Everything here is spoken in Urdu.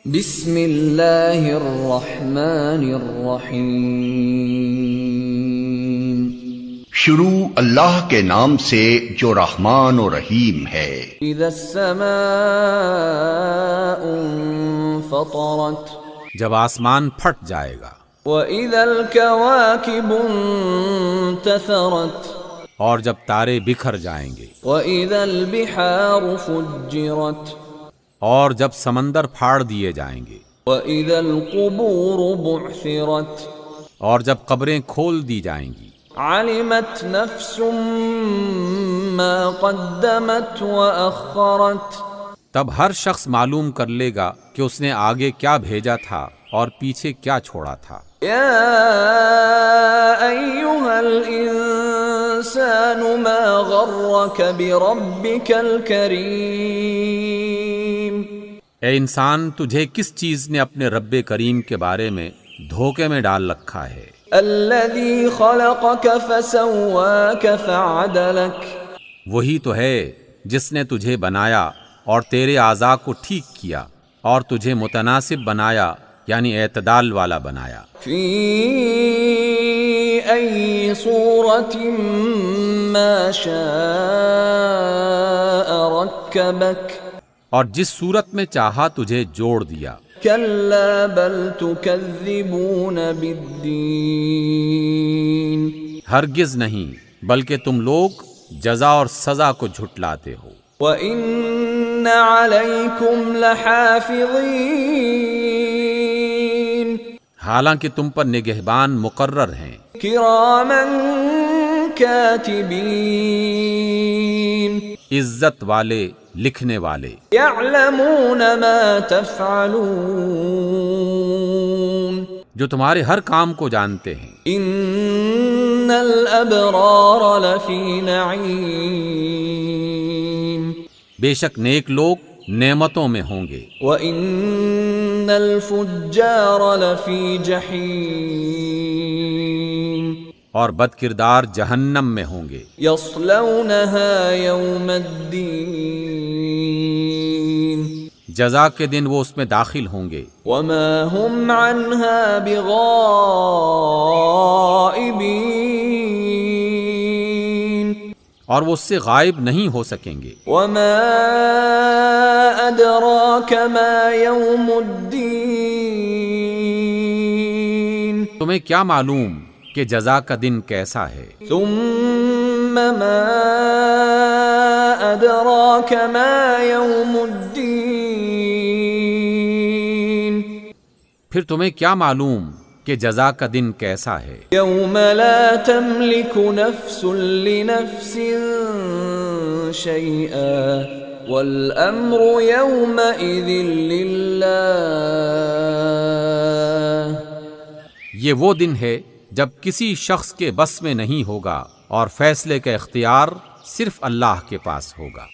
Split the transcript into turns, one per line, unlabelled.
بسم اللہ الرحمن الرحیم۔
شروع اللہ کے نام سے جو رحمان و رحیم ہے۔
اذا السماء انفطرت،
جب آسمان پھٹ جائے گا،
واذا الكواكب انتثرت،
اور جب تارے بکھر جائیں گے،
واذا البحار فجرت،
اور جب سمندر پھاڑ دیے جائیں گے،
واذا القبور بعثرت،
اور جب قبریں کھول دی جائیں گی،
علمت نفس ما قدمت واخرت،
تب ہر شخص معلوم کر لے گا کہ اس نے آگے کیا بھیجا تھا اور پیچھے کیا چھوڑا تھا۔
یا ایھا الانسان ما غرک بربک الکریم،
اے انسان، تجھے کس چیز نے اپنے رب کریم کے بارے میں دھوکے میں ڈال رکھا ہے؟
الذی خلقک فسواک فعدلک،
وہی تو ہے جس نے تجھے بنایا اور تیرے اعضاء کو ٹھیک کیا اور تجھے متناسب بنایا، یعنی اعتدال والا بنایا۔
فی ای صورت ما شاء رکبک،
اور جس صورت میں چاہا تجھے جوڑ دیا۔
کلا بل تکذبون بالدین،
ہرگز نہیں، بلکہ تم لوگ جزا اور سزا کو جھٹلاتے ہو۔
وَإِنَّ عَلَيْكُمْ لَحَافِظِينَ،
حالانکہ تم پر نگہبان مقرر ہیں،
کِرَامًا کَاتِبِينَ،
عزت والے، لکھنے والے،
يَعْلَمُونَ مَا تَفْعَلُونَ،
جو تمہارے ہر کام کو جانتے ہیں۔
إِنَّ الْأَبْرَارَ لَفِي نَعِيمٍ،
بے شک نیک لوگ نعمتوں میں ہوں گے،
وَإِنَّ الْفُجَّارَ لَفِي جَحِيمٍ،
اور بد کردار جہنم میں ہوں گے،
يَصْلَوْنَهَا يَوْمَ الدِّينِ،
جزا کے دن وہ اس میں داخل ہوں گے،
وَمَا هُمْ عَنْهَا بِغَائِبِينَ،
اور وہ اس سے غائب نہیں ہو سکیں گے۔
وَمَا أَدْرَاكَ مَا يَوْمُ الدِّينِ،
تمہیں کیا معلوم کہ جزا کا دن کیسا ہے؟
ثُمَّ مَا أَدْرَاكَ مَا يَوْمُ الدِّينِ،
پھر تمہیں کیا معلوم کہ جزا کا دن کیسا ہے؟
يَوْمَ لَا تَمْلِكُ نَفْسٌ لِّنَفْسٍ شَيْئًا وَالْأَمْرُ يَوْمَئِذٍ لِلَّهِ،
یہ وہ دن ہے جب کسی شخص کے بس میں نہیں ہوگا اور فیصلے کا اختیار صرف اللہ کے پاس ہوگا۔